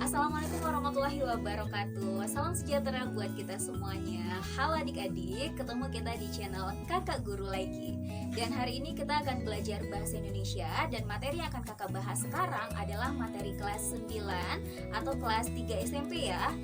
Assalamualaikum warahmatullahi wabarakatuh. Salam sejahtera buat kita semuanya. Halo adik-adik, ketemu kita di channel Kakak Guru lagi. Dan hari ini kita akan belajar bahasa Indonesia. Dan materi yang akan kakak bahas sekarang adalah materi kelas 9 atau kelas 3 SMP ya.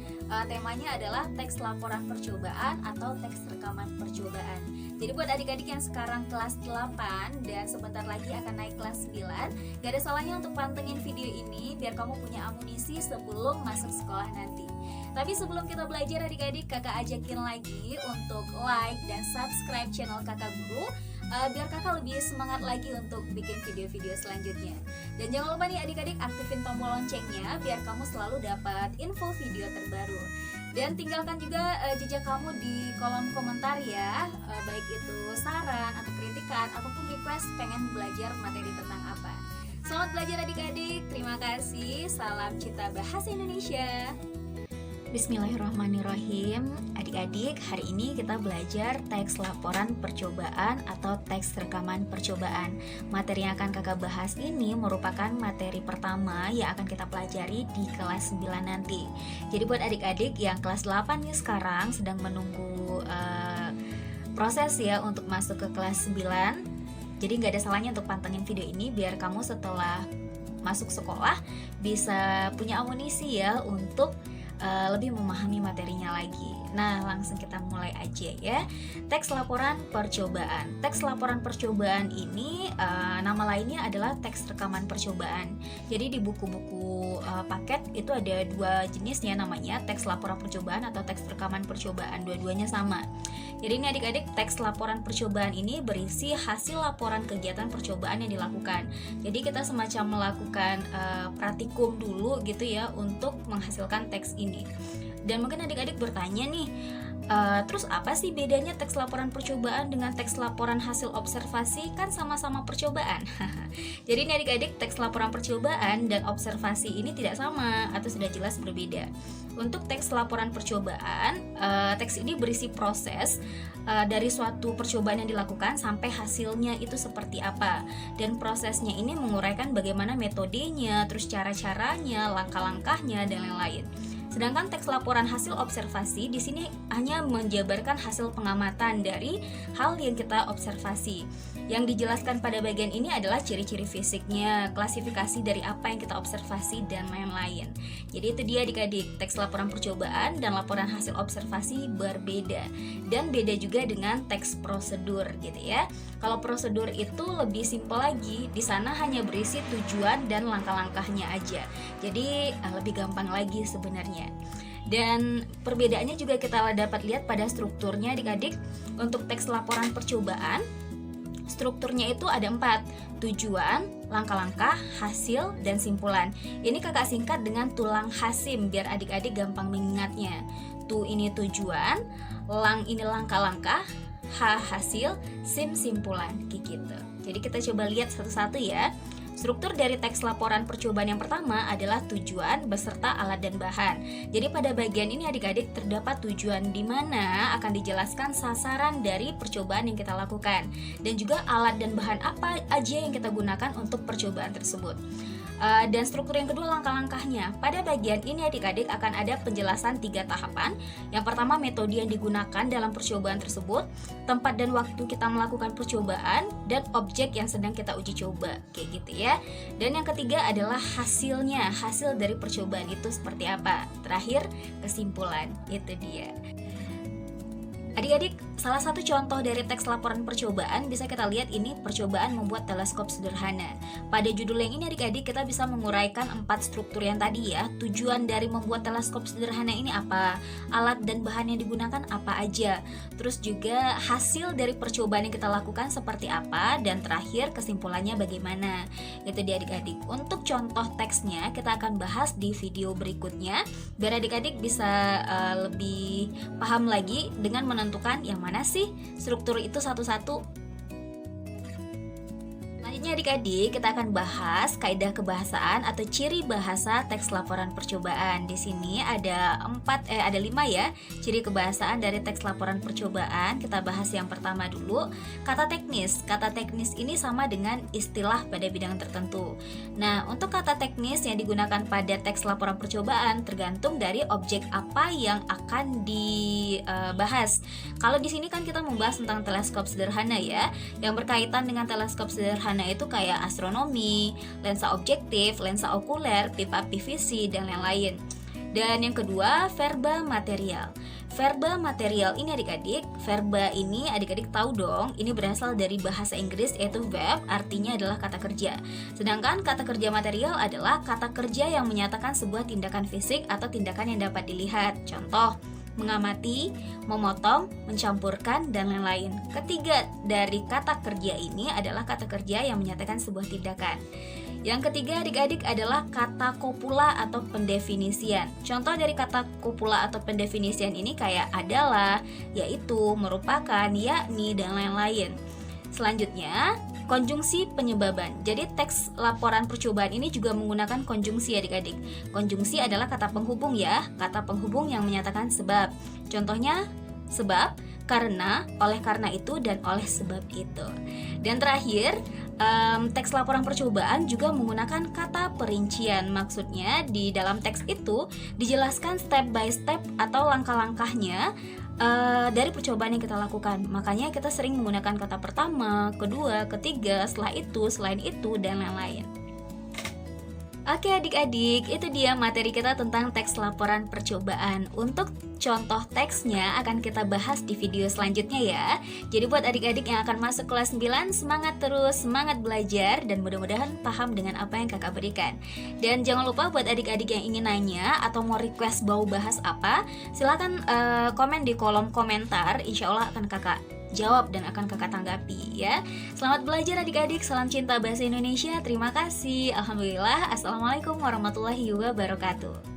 Temanya adalah teks laporan percobaan atau teks rekaman percobaan. Jadi buat adik-adik yang sekarang kelas 8 dan sebentar lagi akan naik kelas 9, gak ada salahnya untuk pantengin video ini biar kamu punya amunisi sebelum masuk sekolah nanti. Tapi sebelum kita belajar adik-adik, kakak ajakin lagi untuk like dan subscribe channel Kakak Guru biar kakak lebih semangat lagi untuk bikin video-video selanjutnya. Dan jangan lupa nih adik-adik aktifin tombol loncengnya biar kamu selalu dapat info video terbaru. Dan tinggalkan juga jejak kamu di kolom komentar ya, baik itu saran atau kritikan ataupun request pengen belajar materi tentang apa. Selamat belajar adik-adik, terima kasih, salam cinta bahasa Indonesia. Bismillahirrahmanirrahim. Adik-adik, hari ini kita belajar teks laporan percobaan atau teks rekaman percobaan. Materi yang akan kakak bahas ini merupakan materi pertama yang akan kita pelajari di kelas 9 nanti. Jadi buat adik-adik yang kelas 8 nih sekarang sedang menunggu proses ya untuk masuk ke kelas 9. Jadi nggak ada salahnya untuk pantengin video ini biar kamu setelah masuk sekolah bisa punya amunisi ya untuk lebih memahami materinya lagi. Nah, langsung kita mulai aja ya. Teks laporan percobaan. Teks laporan percobaan ini nama lainnya adalah teks rekaman percobaan. Jadi di buku-buku paket itu ada dua jenisnya namanya teks laporan percobaan atau teks rekaman percobaan. Dua-duanya sama. Jadi ini adik-adik, teks laporan percobaan ini berisi hasil laporan kegiatan percobaan yang dilakukan. Jadi kita semacam melakukan praktikum dulu gitu ya untuk menghasilkan teks ini. Dan mungkin adik-adik bertanya nih, terus apa sih bedanya teks laporan percobaan dengan teks laporan hasil observasi? Kan sama-sama percobaan. Jadi ini adik-adik, teks laporan percobaan dan observasi ini tidak sama atau sudah jelas berbeda. Untuk teks laporan percobaan, teks ini berisi proses dari suatu percobaan yang dilakukan sampai hasilnya itu seperti apa. Dan prosesnya ini menguraikan bagaimana metodenya, terus cara-caranya, langkah-langkahnya, dan lain-lain. Sedangkan teks laporan hasil observasi di sini hanya menjabarkan hasil pengamatan dari hal yang kita observasi. Yang dijelaskan pada bagian ini adalah ciri-ciri fisiknya, klasifikasi dari apa yang kita observasi, dan lain-lain. Jadi itu dia adik-adik, teks laporan percobaan dan laporan hasil observasi berbeda. Dan beda juga dengan teks prosedur gitu ya. Kalau prosedur itu lebih simpel lagi, di sana hanya berisi tujuan dan langkah-langkahnya aja. Jadi lebih gampang lagi sebenarnya. Dan perbedaannya juga kita dapat lihat pada strukturnya adik-adik. Untuk teks laporan percobaan, strukturnya itu ada 4: tujuan, langkah-langkah, hasil, dan simpulan. Ini kakak singkat dengan tulang hasim biar adik-adik gampang mengingatnya. Tu ini tujuan, lang ini langkah-langkah, ha hasil, sim simpulan, kayak gitu. Jadi kita coba lihat satu-satu ya. Struktur dari teks laporan percobaan yang pertama adalah tujuan beserta alat dan bahan. Jadi pada bagian ini adik-adik terdapat tujuan di mana akan dijelaskan sasaran dari percobaan yang kita lakukan dan juga alat dan bahan apa aja yang kita gunakan untuk percobaan tersebut. Dan struktur yang kedua langkah-langkahnya. Pada bagian ini adik-adik akan ada penjelasan 3 tahapan. Yang pertama metode yang digunakan dalam percobaan tersebut, tempat dan waktu kita melakukan percobaan, dan objek yang sedang kita uji coba, kayak gitu ya. Dan yang ketiga adalah hasilnya, hasil dari percobaan itu seperti apa. Terakhir kesimpulan, itu dia. Adik-adik, salah satu contoh dari teks laporan percobaan bisa kita lihat ini percobaan membuat teleskop sederhana. Pada judul yang ini adik-adik kita bisa menguraikan 4 struktur yang tadi ya. Tujuan dari membuat teleskop sederhana ini apa? Alat dan bahan yang digunakan apa aja? Terus juga hasil dari percobaan yang kita lakukan seperti apa? Dan terakhir kesimpulannya bagaimana? Itu dia adik-adik. Untuk contoh teksnya kita akan bahas di video berikutnya biar adik-adik bisa lebih paham lagi dengan menentukan yang mana sih struktur itu satu-satu. Selanjutnya adik-adik, kita akan bahas kaidah kebahasaan atau ciri bahasa teks laporan percobaan. Di sini ada 5 ya, ciri kebahasaan dari teks laporan percobaan. Kita bahas yang pertama dulu, kata teknis. Kata teknis ini sama dengan istilah pada bidang tertentu. Nah, untuk kata teknis yang digunakan pada teks laporan percobaan tergantung dari objek apa yang akan dibahas. Kalau di sini kan kita membahas tentang teleskop sederhana ya, yang berkaitan dengan teleskop sederhana itu kayak astronomi, lensa objektif, lensa okuler, pipa PVC, dan lain-lain. Dan yang kedua, verba material. Verba material ini adik-adik, verba ini adik-adik tahu dong, ini berasal dari bahasa Inggris yaitu verb, artinya adalah kata kerja. Sedangkan kata kerja material adalah kata kerja yang menyatakan sebuah tindakan fisik atau tindakan yang dapat dilihat. Contoh, mengamati, memotong, mencampurkan, dan lain-lain. Ketiga dari kata kerja ini adalah kata kerja yang menyatakan sebuah tindakan. Yang ketiga adik-adik adalah kata kopula atau pendefinisian. Contoh dari kata kopula atau pendefinisian ini kayak adalah, yaitu, merupakan, yakni, dan lain-lain. Selanjutnya, konjungsi penyebaban. Jadi teks laporan percobaan ini juga menggunakan konjungsi adik-adik. Konjungsi adalah kata penghubung ya, kata penghubung yang menyatakan sebab. Contohnya sebab, karena, oleh karena itu, dan oleh sebab itu. Dan terakhir, teks laporan percobaan juga menggunakan kata perincian. Maksudnya di dalam teks itu dijelaskan step by step atau langkah-langkahnya dari percobaan yang kita lakukan. Makanya kita sering menggunakan kata pertama, kedua, ketiga, setelah itu, selain itu, dan lain-lain. Oke adik-adik, itu dia materi kita tentang teks laporan percobaan. Untuk contoh teksnya akan kita bahas di video selanjutnya ya. Jadi buat adik-adik yang akan masuk kelas 9, semangat terus, semangat belajar, dan mudah-mudahan paham dengan apa yang kakak berikan. Dan jangan lupa buat adik-adik yang ingin nanya atau mau request mau bahas apa, silakan komen di kolom komentar, insya Allah akan kakak jawab dan akan kakak tanggapi ya. Selamat belajar adik-adik, salam cinta bahasa Indonesia. Terima kasih. Alhamdulillah. Assalamualaikum warahmatullahi wabarakatuh.